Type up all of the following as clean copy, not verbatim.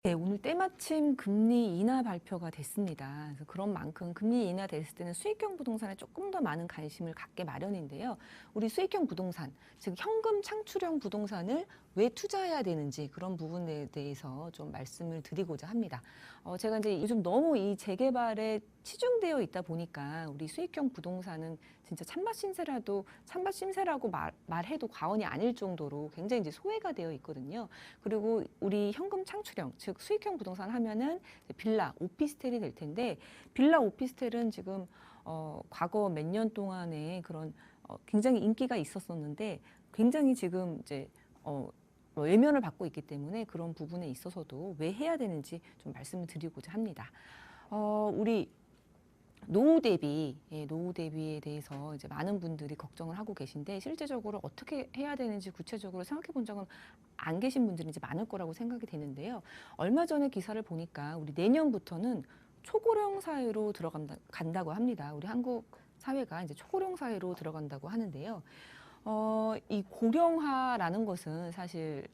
네, 오늘 때마침 금리 인하 발표가 됐습니다. 그래서 그런 만큼 금리 인하 됐을 때는 수익형 부동산에 조금 더 많은 관심을 갖게 마련인데요. 우리 수익형 부동산, 즉 현금 창출형 부동산을 왜 투자해야 되는지 그런 부분에 대해서 좀 말씀을 드리고자 합니다. 제가 이제 요즘 너무 이 재개발에 치중되어 있다 보니까 우리 수익형 부동산은 진짜 찬밥 신세라고 말해도 과언이 아닐 정도로 굉장히 이제 소외가 되어 있거든요. 그리고 우리 현금 창출형, 즉 수익형 부동산 하면은 빌라, 오피스텔이 될 텐데, 빌라, 오피스텔은 지금 과거 몇 년 동안에 그런 굉장히 인기가 있었었는데, 굉장히 지금 이제 외면을 받고 있기 때문에 그런 부분에 있어서도 왜 해야 되는지 좀 말씀을 드리고자 합니다. 우리 노후 대비에 대해서 이제 많은 분들이 걱정을 하고 계신데, 실제적으로 어떻게 해야 되는지 구체적으로 생각해 본 적은 안 계신 분들이 이제 많을 거라고 생각이 되는데요. 얼마 전에 기사를 보니까 우리 내년부터는 초고령 사회로 간다고 합니다. 우리 한국 사회가 이제 초고령 사회로 들어간다고 하는데요. 이 고령화라는 것은 사실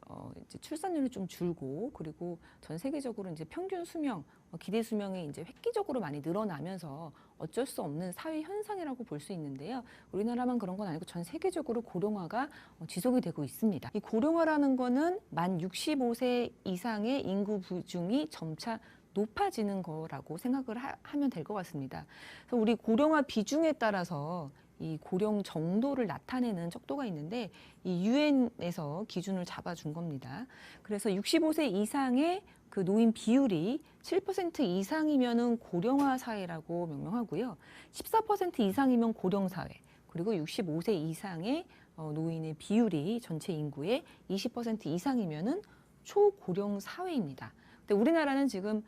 이제 출산율이 좀 줄고, 그리고 전 세계적으로 이제 평균 수명, 기대 수명이 이제 획기적으로 많이 늘어나면서 어쩔 수 없는 사회 현상이라고 볼 수 있는데요. 우리나라만 그런 건 아니고 전 세계적으로 고령화가 지속이 되고 있습니다. 이 고령화라는 거는 만 65세 이상의 인구 비중이 점차 높아지는 거라고 생각을 하면 될 것 같습니다. 그래서 우리 고령화 비중에 따라서 이 고령 정도를 나타내는 척도가 있는데, 이 유엔에서 기준을 잡아준 겁니다. 그래서 65세 이상의 그 노인 비율이 7% 이상이면은 고령화 사회라고 명명하고요. 14% 이상이면 고령 사회, 그리고 65세 이상의 노인의 비율이 전체 인구의 20% 이상이면은 초고령 사회입니다. 근데 우리나라는 지금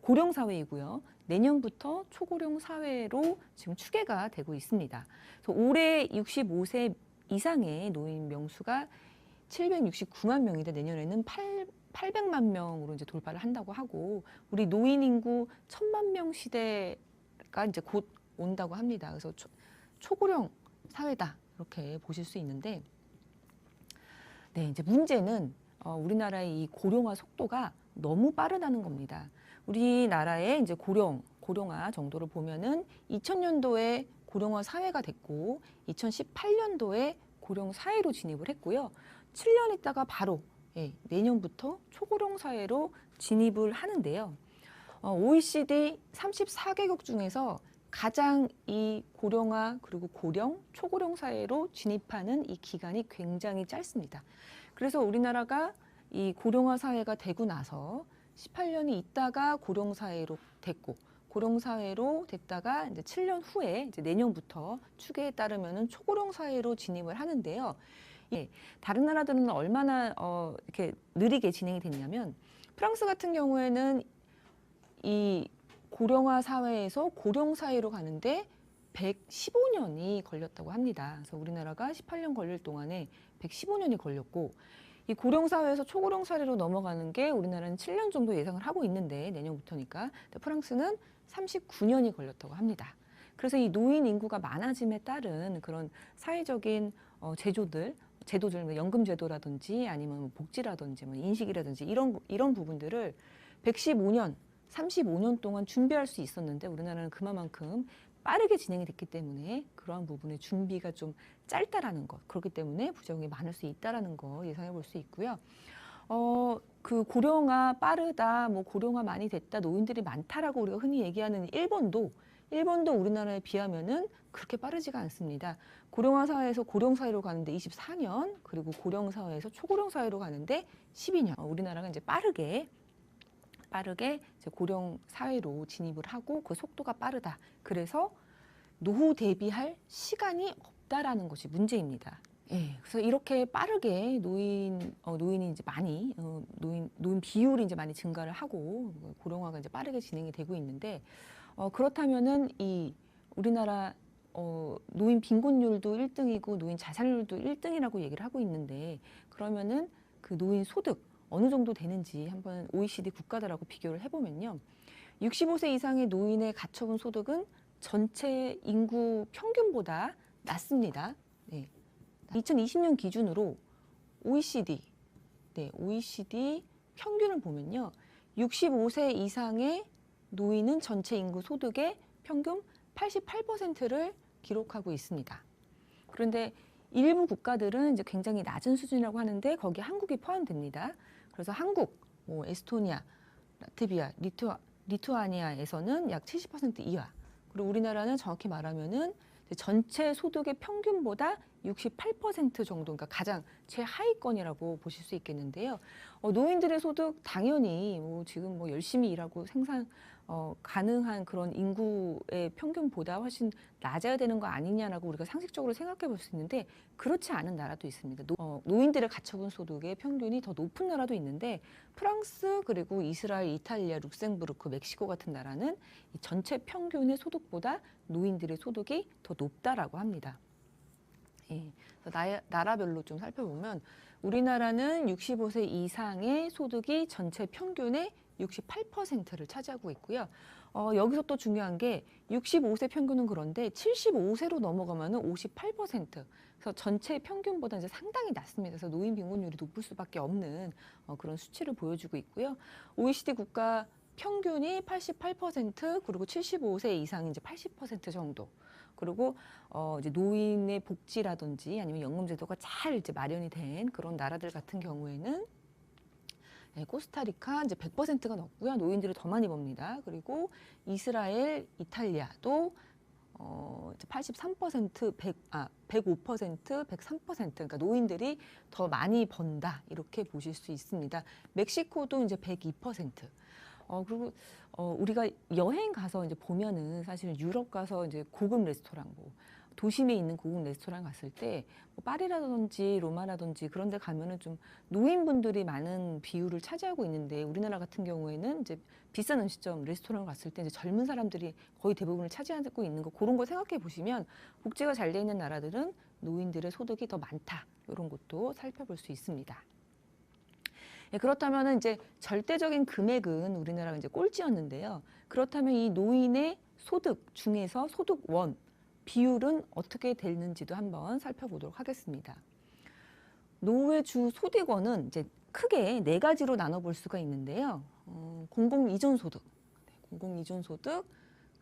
고령 사회이고요. 내년부터 초고령 사회로 지금 추계가 되고 있습니다. 그래서 올해 65세 이상의 노인 명수가 769만 명인데, 내년에는 800만 명으로 이제 돌파를 한다고 하고, 우리 노인 인구 1000만 명 시대가 이제 곧 온다고 합니다. 그래서 초고령 사회다, 이렇게 보실 수 있는데, 네, 이제 문제는 우리나라의 이 고령화 속도가 너무 빠르다는 겁니다. 우리나라의 이제 고령화 정도를 보면은 2000년도에 고령화 사회가 됐고, 2018년도에 고령 사회로 진입을 했고요. 7년 있다가 바로 내년부터 초고령 사회로 진입을 하는데요. OECD 34개국 중에서 가장 이 고령화 그리고 고령, 초고령 사회로 진입하는 이 기간이 굉장히 짧습니다. 그래서 우리나라가 이 고령화 사회가 되고 나서 18년이 있다가 고령 사회로 됐고, 고령 사회로 됐다가 이제 7년 후에 이제 내년부터 추계에 따르면은 초고령 사회로 진입을 하는데요. 다른 나라들은 얼마나 이렇게 느리게 진행이 됐냐면, 프랑스 같은 경우에는 이 고령화 사회에서 고령 사회로 가는데 115년이 걸렸다고 합니다. 그래서 우리나라가 18년 걸릴 동안에 115년이 걸렸고, 이 고령 사회에서 초고령 사회로 넘어가는 게 우리나라는 7년 정도 예상을 하고 있는데, 내년부터니까. 프랑스는 39년이 걸렸다고 합니다. 그래서 이 노인 인구가 많아짐에 따른 그런 사회적인 제도들, 연금 제도라든지 아니면 복지라든지 뭐 인식이라든지 이런 부분들을 115년, 35년 동안 준비할 수 있었는데, 우리나라는 그만큼 빠르게 진행이 됐기 때문에 그러한 부분의 준비가 좀 짧다라는 것, 그렇기 때문에 부작용이 많을 수 있다라는 거 예상해 볼 수 있고요. 그 고령화 빠르다, 뭐 고령화 많이 됐다, 노인들이 많다라고 우리가 흔히 얘기하는 일본도 우리나라에 비하면은 그렇게 빠르지가 않습니다. 고령화 사회에서 고령 사회로 가는데 24년, 그리고 고령 사회에서 초고령 사회로 가는데 12년. 우리나라가 이제 빠르게 이제 고령 사회로 진입을 하고, 그 속도가 빠르다. 그래서 노후 대비할 시간이 없다라는 것이 문제입니다. 그래서 이렇게 빠르게 노인이 이제 많이 노인 비율이 이제 많이 증가를 하고, 고령화가 이제 빠르게 진행이 되고 있는데, 그렇다면은 이 우리나라 노인 빈곤율도 1등이고 노인 자살률도 1등이라고 얘기를 하고 있는데, 그러면은 그 노인 소득 어느 정도 되는지 한번 OECD 국가들하고 비교를 해보면요. 65세 이상의 노인의 가처분 소득은 전체 인구 평균보다 낮습니다. 2020년 기준으로 OECD 네, OECD 평균을 보면요. 65세 이상의 노인은 전체 인구 소득의 평균 88%를 기록하고 있습니다. 그런데 일부 국가들은 이제 굉장히 낮은 수준이라고 하는데 거기에 한국이 포함됩니다. 그래서 한국, 뭐 에스토니아, 라트비아, 리투아니아에서는 약 70% 이하. 그리고 우리나라는 정확히 말하면은 전체 소득의 평균보다 68% 정도, 그러니까 가장 최하위권이라고 보실 수 있겠는데요. 노인들의 소득 당연히 뭐 지금 뭐 열심히 일하고 생산 가능한 그런 인구의 평균보다 훨씬 낮아야 되는 거 아니냐라고 우리가 상식적으로 생각해 볼 수 있는데 그렇지 않은 나라도 있습니다. 노인들의 가처분 소득의 평균이 더 높은 나라도 있는데 프랑스 그리고 이스라엘, 이탈리아, 룩셈부르크, 멕시코 같은 나라는 이 전체 평균의 소득보다 노인들의 소득이 더 높다라고 합니다. 예, 나라별로 좀 살펴보면 우리나라는 65세 이상의 소득이 전체 평균의 68%를 차지하고 있고요. 여기서 또 중요한 게 65세 평균은 그런데 75세로 넘어가면은 58%. 그래서 전체 평균보다 이제 상당히 낮습니다. 그래서 노인 빈곤율이 높을 수밖에 없는 그런 수치를 보여주고 있고요. OECD 국가 평균이 88% 그리고 75세 이상이 이제 80% 정도. 그리고 이제 노인의 복지라든지 아니면 연금 제도가 잘 이제 마련이 된 그런 나라들 같은 경우에는 네, 코스타리카 이제 100%가 넘고요. 노인들이 더 많이 법니다. 그리고 이스라엘, 이탈리아도 이제 83%, 105%, 103%, 그러니까 노인들이 더 많이 번다 이렇게 보실 수 있습니다. 멕시코도 이제 102%. 그리고 우리가 여행 가서 이제 보면은 사실 유럽 가서 이제 고급 레스토랑 뭐 도심에 있는 고급 레스토랑 갔을 때 뭐 파리라든지 로마라든지 그런 데 가면은 좀 노인분들이 많은 비율을 차지하고 있는데 우리나라 같은 경우에는 이제 비싼 음식점 레스토랑 갔을 때 이제 젊은 사람들이 거의 대부분을 차지하고 있는 거 그런 거 생각해 보시면 복지가 잘 돼 있는 나라들은 노인들의 소득이 더 많다. 이런 것도 살펴볼 수 있습니다. 예, 그렇다면 이제 절대적인 금액은 우리나라가 이제 꼴찌였는데요. 그렇다면 이 노인의 소득 중에서 소득원 비율은 어떻게 되는지도 한번 살펴보도록 하겠습니다. 노후의 주 소득원은 이제 크게 네 가지로 나눠볼 수가 있는데요. 공공 이전 소득, 공공 이전 소득,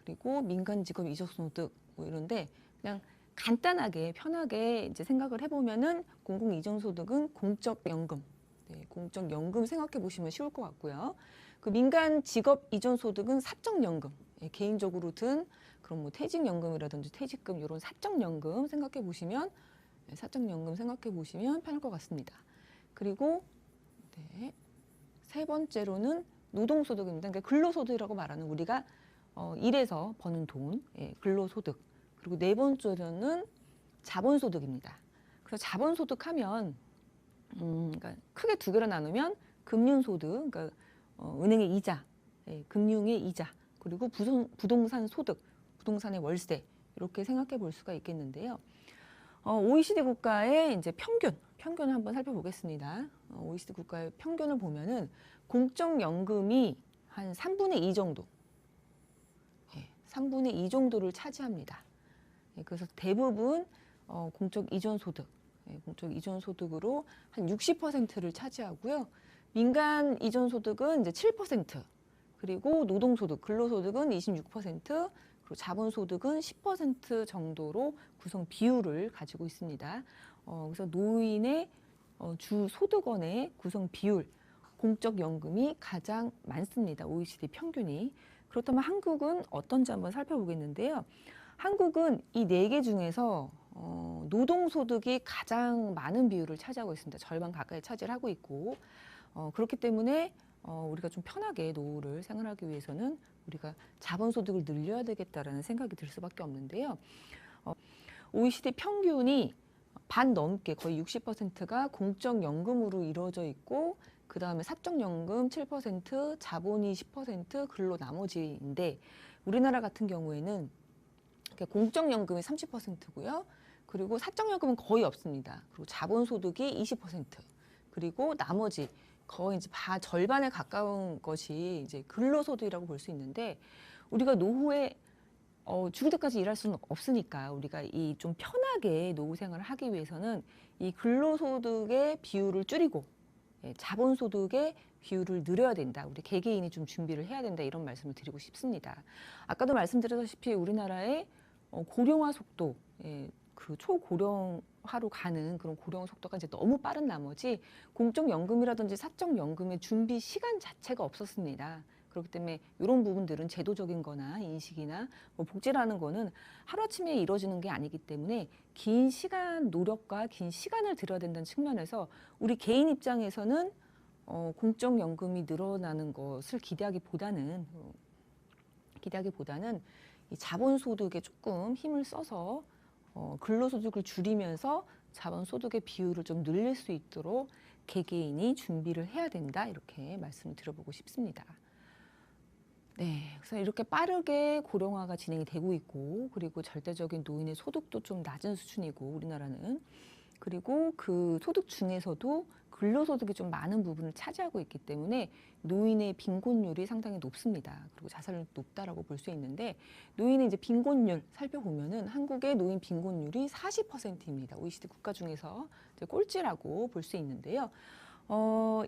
그리고 민간 직업 이전 소득 뭐 이런데 그냥 간단하게 편하게 이제 생각을 해보면은 공공 이전 소득은 공적 연금. 네, 공적 연금 생각해 보시면 쉬울 것 같고요. 그 민간 직업 이전 소득은 사적 연금. 예, 개인적으로 든 그런 뭐 퇴직연금이라든지 퇴직금 이런 사적 연금 생각해 보시면 사적 연금 생각해 보시면 편할 것 같습니다. 그리고 네, 세 번째로는 노동소득입니다. 그러니까 근로소득이라고 말하는 우리가 일해서 버는 돈, 예, 근로소득. 그리고 네 번째로는 자본소득입니다. 그래서 자본소득하면 그러니까 크게 두 개로 나누면 금융소득, 그러니까 은행의 이자, 예, 금융의 이자, 그리고 부동산 소득, 부동산의 월세 이렇게 생각해 볼 수가 있겠는데요. OECD 국가의 이제 평균을 한번 살펴보겠습니다. OECD 국가의 평균을 보면은 공적연금이 한 3분의 2 정도, 예, 3분의 2 정도를 차지합니다. 예, 그래서 대부분 공적 이전 소득, 예, 공적 이전 소득으로 한 60%를 차지하고요. 민간 이전 소득은 이제 7%, 그리고 노동소득, 근로소득은 26%, 그리고 자본소득은 10% 정도로 구성 비율을 가지고 있습니다. 그래서 노인의 주 소득원의 구성 비율, 공적연금이 가장 많습니다. OECD 평균이. 그렇다면 한국은 어떤지 한번 살펴보겠는데요. 한국은 이 네 개 중에서 노동소득이 가장 많은 비율을 차지하고 있습니다. 절반 가까이 차지를 하고 있고 그렇기 때문에 우리가 좀 편하게 노후를 생활하기 위해서는 우리가 자본소득을 늘려야 되겠다라는 생각이 들 수밖에 없는데요. OECD 평균이 반 넘게 거의 60%가 공적연금으로 이루어져 있고 그 다음에 사적연금 7%, 자본이 10%, 근로 나머지인데 우리나라 같은 경우에는 공적연금이 30%고요. 그리고 사적연금은 거의 없습니다. 그리고 자본소득이 20%, 그리고 나머지 거의 이제 절반에 가까운 것이 이제 근로소득이라고 볼 수 있는데 우리가 노후에 죽을 때까지 일할 수는 없으니까 우리가 이 좀 편하게 노후 생활을 하기 위해서는 이 근로소득의 비율을 줄이고 자본소득의 비율을 늘려야 된다. 우리 개개인이 좀 준비를 해야 된다. 이런 말씀을 드리고 싶습니다. 아까도 말씀드렸다시피 우리나라의 고령화 속도, 그 초고령화로 가는 그런 고령화 속도가 이제 너무 빠른 나머지 공적연금이라든지 사적연금의 준비 시간 자체가 없었습니다. 그렇기 때문에 이런 부분들은 제도적인 거나 인식이나 뭐 복지라는 거는 하루아침에 이루어지는 게 아니기 때문에 긴 시간, 노력과 긴 시간을 들여야 된다는 측면에서 우리 개인 입장에서는 공적연금이 늘어나는 것을 기대하기보다는 이 자본소득에 조금 힘을 써서 근로소득을 줄이면서 자본소득의 비율을 좀 늘릴 수 있도록 개개인이 준비를 해야 된다. 이렇게 말씀을 드려보고 싶습니다. 네, 그래서 이렇게 빠르게 고령화가 진행이 되고 있고, 그리고 절대적인 노인의 소득도 좀 낮은 수준이고, 우리나라는. 그리고 그 소득 중에서도 근로소득이 좀 많은 부분을 차지하고 있기 때문에 노인의 빈곤율이 상당히 높습니다. 그리고 자살률이 높다라고 볼 수 있는데, 노인의 이제 빈곤율 살펴보면은 한국의 노인 빈곤율이 40%입니다. OECD 국가 중에서 이제 꼴찌라고 볼 수 있는데요.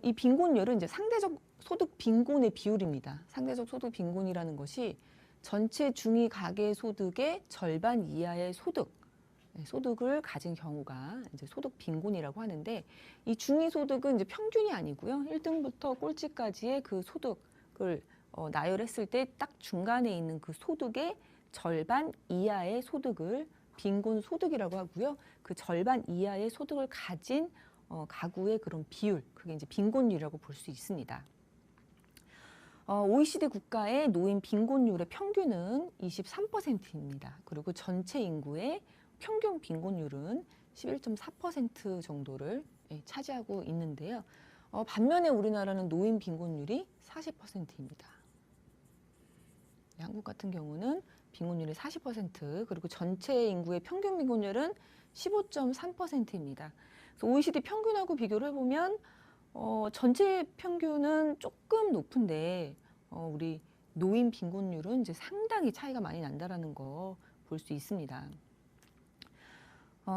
이 빈곤율은 이제 상대적 소득 빈곤의 비율입니다. 상대적 소득 빈곤이라는 것이 전체 중위 가계 소득의 절반 이하의 소득을 가진 경우가 이제 소득 빈곤이라고 하는데, 이 중위 소득은 이제 평균이 아니고요. 1등부터 꼴찌까지의 그 소득을 나열했을 때 딱 중간에 있는 그 소득의 절반 이하의 소득을 빈곤 소득이라고 하고요. 그 절반 이하의 소득을 가진 가구의 그런 비율, 그게 이제 빈곤율이라고 볼 수 있습니다. OECD 국가의 노인 빈곤율의 평균은 23%입니다. 그리고 전체 인구의 평균 빈곤율은 11.4% 정도를 차지하고 있는데요. 반면에 우리나라는 노인 빈곤율이 40%입니다. 한국 같은 경우는 빈곤율이 40%, 그리고 전체 인구의 평균 빈곤율은 15.3%입니다. 그래서 OECD 평균하고 비교를 해보면 전체 평균은 조금 높은데 우리 노인 빈곤율은 이제 상당히 차이가 많이 난다라는 거 볼 수 있습니다.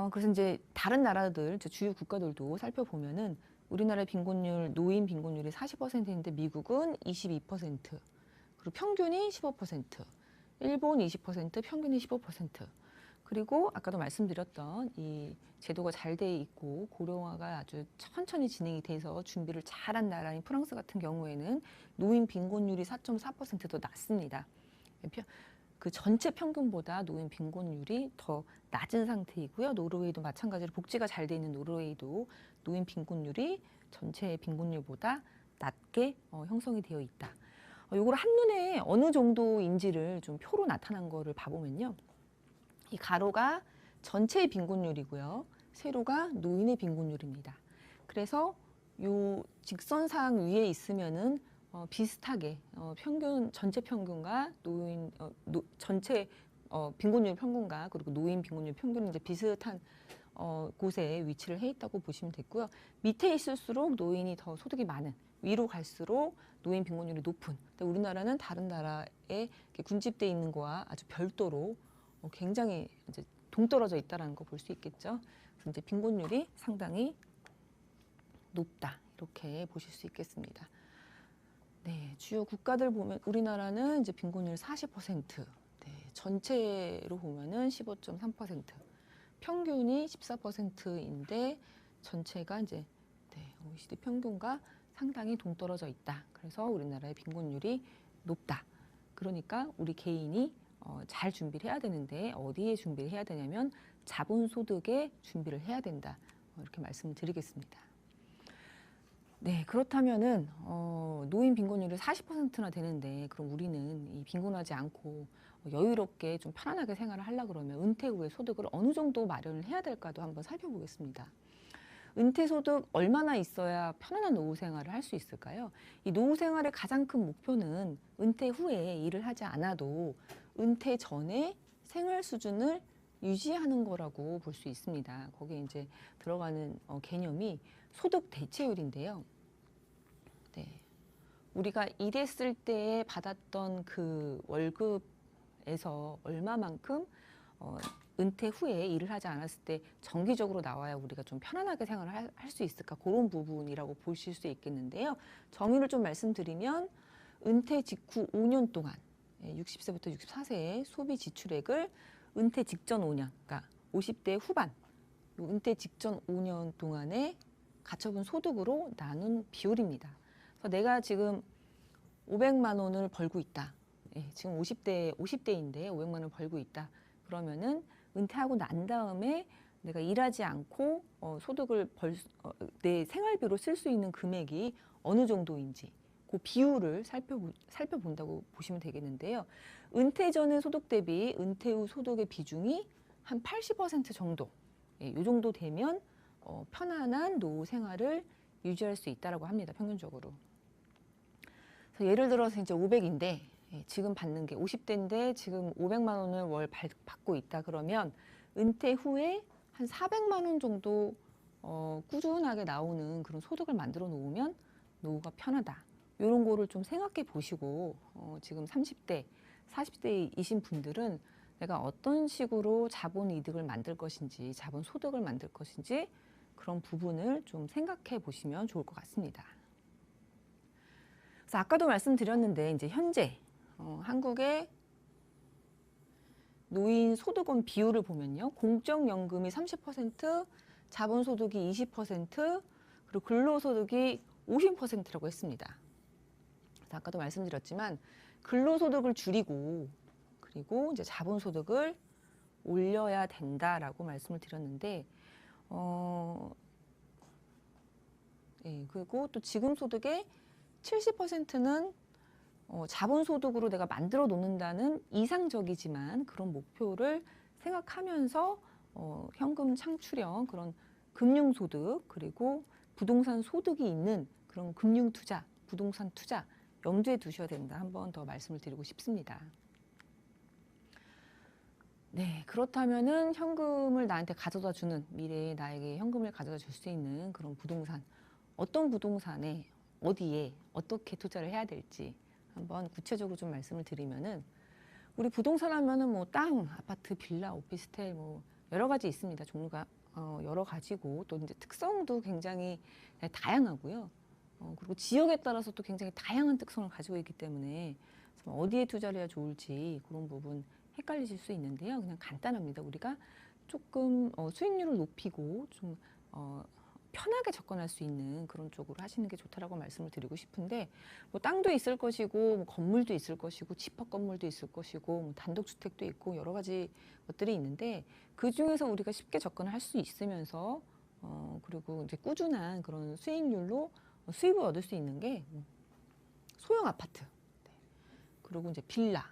그래서 이제 다른 나라들, 주요 국가들도 살펴보면은 우리나라의 빈곤율, 노인 빈곤율이 40%인데 미국은 22%, 그리고 평균이 15%, 일본 20%, 평균이 15%. 그리고 아까도 말씀드렸던 이 제도가 잘 돼 있고 고령화가 아주 천천히 진행이 돼서 준비를 잘한 나라인 프랑스 같은 경우에는 노인 빈곤율이 4.4%더 낮습니다. 그 전체 평균보다 노인 빈곤율이 더 낮은 상태이고요. 노르웨이도 마찬가지로 복지가 잘 돼 있는 노르웨이도 노인 빈곤율이 전체 빈곤율보다 낮게 형성이 되어 있다. 요걸 한눈에 어느 정도인지를 좀 표로 나타난 거를 봐보면요. 이 가로가 전체의 빈곤율이고요. 세로가 노인의 빈곤율입니다. 그래서 요 직선상 위에 있으면은 비슷하게 전체 평균과 전체 빈곤율 평균과 그리고 노인 빈곤율 평균이 이제 비슷한 곳에 위치를 해 있다고 보시면 됐고요. 밑에 있을수록 노인이 더 소득이 많은, 위로 갈수록 노인 빈곤율이 높은. 근데 우리나라는 다른 나라에 군집돼 있는 거와 아주 별도로 굉장히 이제 동떨어져 있다라는 거 볼 수 있겠죠. 그래서 이제 빈곤율이 상당히 높다, 이렇게 보실 수 있겠습니다. 네, 주요 국가들 보면 우리나라는 이제 빈곤율 40%, 네, 전체로 보면은 15.3%, 평균이 14%인데 전체가 이제 OECD 평균과 상당히 동떨어져 있다. 그래서 우리나라의 빈곤율이 높다. 그러니까 우리 개인이 잘 준비를 해야 되는데 어디에 준비를 해야 되냐면 자본소득에 준비를 해야 된다. 이렇게 말씀을 드리겠습니다. 네, 그렇다면은 노인 빈곤율이 40%나 되는데 그럼 우리는 이 빈곤하지 않고 여유롭게 좀 편안하게 생활을 하려 그러면 은퇴 후에 소득을 어느 정도 마련을 해야 될까도 한번 살펴보겠습니다. 은퇴 소득 얼마나 있어야 편안한 노후 생활을 할 수 있을까요? 이 노후 생활의 가장 큰 목표는 은퇴 후에 일을 하지 않아도 은퇴 전에 생활 수준을 유지하는 거라고 볼 수 있습니다. 거기에 이제 들어가는 개념이 소득 대체율인데요. 네. 우리가 일했을 때 받았던 그 월급에서 얼마만큼 은퇴 후에 일을 하지 않았을 때 정기적으로 나와야 우리가 좀 편안하게 생활을 할 수 있을까 그런 부분이라고 보실 수 있겠는데요. 정의를 좀 말씀드리면 은퇴 직후 5년 동안 60세부터 64세의 소비 지출액을 은퇴 직전 5년, 그러니까 50대 후반, 은퇴 직전 5년 동안에 가처분 소득으로 나눈 비율입니다. 그래서 내가 지금 500만 원을 벌고 있다. 지금 50대인데 500만 원을 벌고 있다. 그러면은 은퇴하고 난 다음에 내가 일하지 않고 소득을 내 생활비로 쓸 수 있는 금액이 어느 정도인지 그 비율을 살펴본다고 보시면 되겠는데요. 은퇴 전의 소득 대비 은퇴 후 소득의 비중이 한 80% 정도, 이 정도 되면 편안한 노후 생활을 유지할 수 있다라고 합니다. 평균적으로. 그래서 예를 들어서 이제 500인데 지금 받는 게 50대인데 지금 500만 원을 월 받고 있다 그러면 은퇴 후에 한 400만 원 정도 꾸준하게 나오는 그런 소득을 만들어 놓으면 노후가 편하다. 이런 거를 좀 생각해 보시고 지금 30대, 40대이신 분들은 내가 어떤 식으로 자본 이득을 만들 것인지, 자본 소득을 만들 것인지 그런 부분을 좀 생각해 보시면 좋을 것 같습니다. 그래서 아까도 말씀드렸는데 이제 현재 한국의 노인 소득원 비율을 보면요. 공적연금이 30%, 자본소득이 20%, 그리고 근로소득이 50%라고 했습니다. 그래서 아까도 말씀드렸지만 근로소득을 줄이고 그리고 이제 자본소득을 올려야 된다라고 말씀을 드렸는데 그리고 또 지금 소득의 70%는 자본소득으로 내가 만들어 놓는다는 이상적이지만 그런 목표를 생각하면서 현금 창출형 그런 금융소득 그리고 부동산 소득이 있는 그런 금융투자, 부동산 투자 염두에 두셔야 된다. 한 번 더 말씀을 드리고 싶습니다. 네, 그렇다면은 현금을 나한테 가져다 주는 미래에 나에게 현금을 가져다 줄 수 있는 그런 부동산 어떤 부동산에 어디에 어떻게 투자를 해야 될지 한번 구체적으로 좀 말씀을 드리면은 우리 부동산 하면은 뭐 땅, 아파트, 빌라, 오피스텔 뭐 여러 가지 있습니다. 종류가 여러 가지고 또 이제 특성도 굉장히 다양하고요. 그리고 지역에 따라서 또 굉장히 다양한 특성을 가지고 있기 때문에 어디에 투자를 해야 좋을지 그런 부분 헷갈리실 수 있는데요. 그냥 간단합니다. 우리가 조금 수익률을 높이고 좀 편하게 접근할 수 있는 그런 쪽으로 하시는 게 좋다라고 말씀을 드리고 싶은데 뭐 땅도 있을 것이고 뭐 건물도 있을 것이고 집합 건물도 있을 것이고 뭐 단독주택도 있고 여러 가지 것들이 있는데 그 중에서 우리가 쉽게 접근을 할 수 있으면서 그리고 이제 꾸준한 그런 수익률로 수입을 얻을 수 있는 게 소형 아파트 그리고 이제 빌라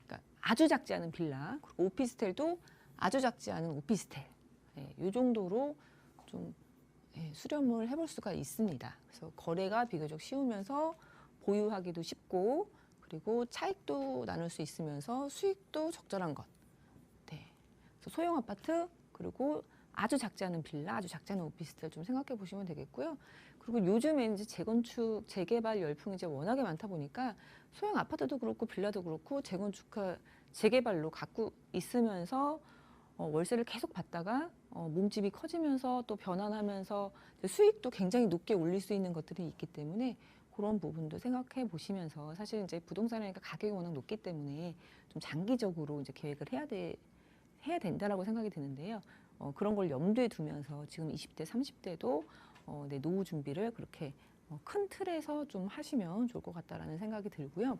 그러니까 아주 작지 않은 빌라 그리고 오피스텔도 아주 작지 않은 오피스텔 이 정도로 좀 수렴을 해볼 수가 있습니다. 그래서 거래가 비교적 쉬우면서 보유하기도 쉽고 그리고 차익도 나눌 수 있으면서 수익도 적절한 것. 네. 그래서 소형 아파트 그리고 아주 작지 않은 빌라, 아주 작지 않은 오피스텔 좀 생각해 보시면 되겠고요. 그리고 요즘에 이제 재건축, 재개발 열풍이 이제 워낙에 많다 보니까 소형 아파트도 그렇고 빌라도 그렇고 재건축, 재개발로 갖고 있으면서 월세를 계속 받다가 몸집이 커지면서 또 변환하면서 수익도 굉장히 높게 올릴 수 있는 것들이 있기 때문에 그런 부분도 생각해 보시면서 사실 이제 부동산이니까 가격이 워낙 높기 때문에 좀 장기적으로 이제 계획을 해야 된다라고 생각이 드는데요. 그런 걸 염두에 두면서 지금 20대, 30대도 내 노후 준비를 그렇게 큰 틀에서 좀 하시면 좋을 것 같다라는 생각이 들고요.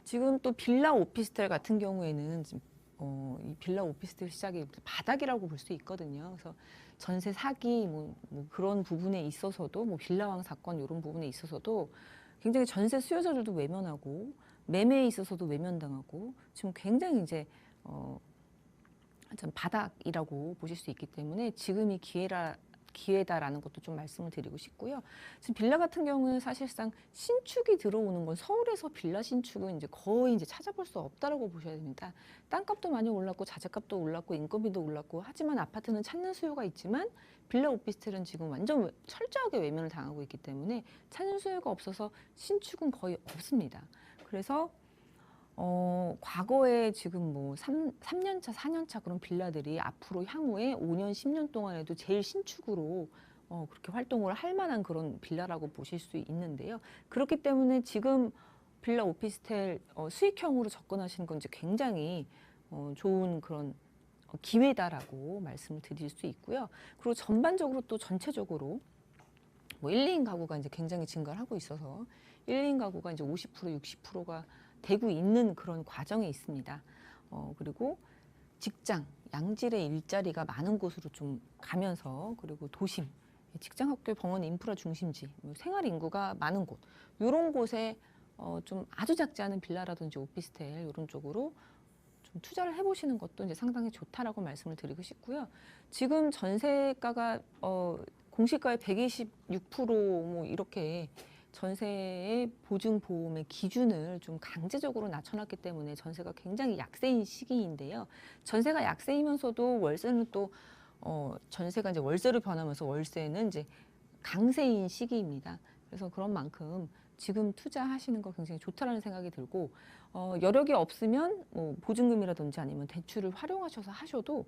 지금 또 빌라 오피스텔 같은 경우에는 지금 이 빌라 오피스텔 시장이 바닥이라고 볼 수 있거든요. 그래서 전세 사기 뭐 그런 부분에 있어서도 뭐 빌라왕 사건 이런 부분에 있어서도 굉장히 전세 수요자들도 외면하고 매매에 있어서도 외면당하고 지금 굉장히 이제 좀 바닥이라고 보실 수 있기 때문에 지금이 기회다라는 것도 좀 말씀을 드리고 싶고요. 지금 빌라 같은 경우는 사실상 신축이 들어오는 건 서울에서 빌라 신축은 이제 거의 이제 찾아볼 수 없다라고 보셔야 됩니다. 땅값도 많이 올랐고 자재값도 올랐고 인건비도 올랐고 하지만 아파트는 찾는 수요가 있지만 빌라 오피스텔은 지금 완전 철저하게 외면을 당하고 있기 때문에 찾는 수요가 없어서 신축은 거의 없습니다. 그래서 과거에 지금 뭐 3년 차, 4년 차 그런 빌라들이 앞으로 향후에 5년, 10년 동안에도 제일 신축으로 그렇게 활동을 할 만한 그런 빌라라고 보실 수 있는데요. 그렇기 때문에 지금 빌라 오피스텔 수익형으로 접근하시는 건 이제 굉장히 좋은 그런 기회다라고 말씀을 드릴 수 있고요. 그리고 전반적으로 또 전체적으로 뭐 1, 2인 가구가 이제 굉장히 증가를 하고 있어서 1, 2인 가구가 이제 50%, 60%가 되고 있는 그런 과정에 있습니다. 그리고 직장, 양질의 일자리가 많은 곳으로 좀 가면서 그리고 도심, 직장, 학교, 병원, 인프라 중심지, 생활 인구가 많은 곳, 이런 곳에 좀 아주 작지 않은 빌라라든지 오피스텔 이런 쪽으로 좀 투자를 해보시는 것도 이제 상당히 좋다라고 말씀을 드리고 싶고요. 지금 전세가가 공시가의 126%뭐 이렇게 전세의 보증 보험의 기준을 좀 강제적으로 낮춰놨기 때문에 전세가 굉장히 약세인 시기인데요. 전세가 약세이면서도 월세는 또 전세가 이제 월세로 변하면서 월세는 이제 강세인 시기입니다. 그래서 그런 만큼 지금 투자하시는 거 굉장히 좋다라는 생각이 들고 여력이 없으면 뭐 보증금이라든지 아니면 대출을 활용하셔서 하셔도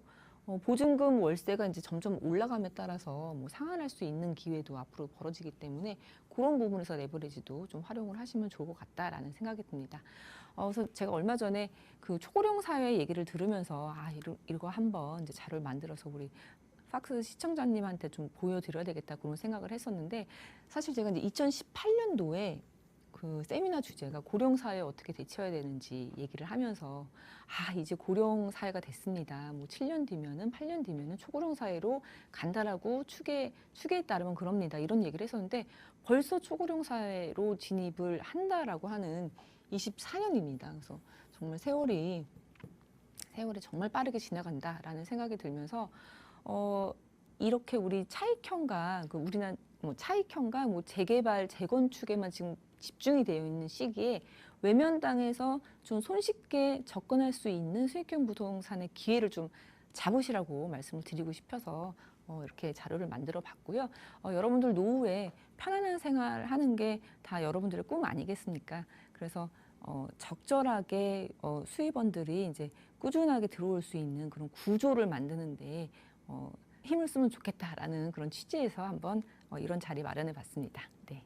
보증금 월세가 이제 점점 올라감에 따라서 뭐 상환할 수 있는 기회도 앞으로 벌어지기 때문에 그런 부분에서 레버리지도 좀 활용을 하시면 좋을 것 같다라는 생각이 듭니다. 그래서 제가 얼마 전에 그 초고령 사회 얘기를 들으면서 이거 한번 이제 자료를 만들어서 우리 팍스 시청자님한테 좀 보여드려야 되겠다 그런 생각을 했었는데 사실 제가 이제 2018년도에 그 세미나 주제가 고령 사회에 어떻게 대처해야 되는지 얘기를 하면서 이제 고령 사회가 됐습니다. 뭐 7년 뒤면은 8년 뒤면은 초고령 사회로 간다라고 추계에 따르면 그럽니다. 이런 얘기를 했었는데 벌써 초고령 사회로 진입을 한다라고 하는 24년입니다. 그래서 정말 세월이 정말 빠르게 지나간다라는 생각이 들면서 이렇게 우리 차익형과 그 우리나라 뭐 차익형과 뭐 재개발, 재건축에만 지금 집중이 되어 있는 시기에 외면 당해서 좀 손쉽게 접근할 수 있는 수익형 부동산의 기회를 좀 잡으시라고 말씀을 드리고 싶어서 이렇게 자료를 만들어 봤고요. 여러분들 노후에 편안한 생활 하는 게 다 여러분들의 꿈 아니겠습니까? 그래서 적절하게 수입원들이 이제 꾸준하게 들어올 수 있는 그런 구조를 만드는데 힘을 쓰면 좋겠다라는 그런 취지에서 한번 이런 자리 마련해 봤습니다. 네.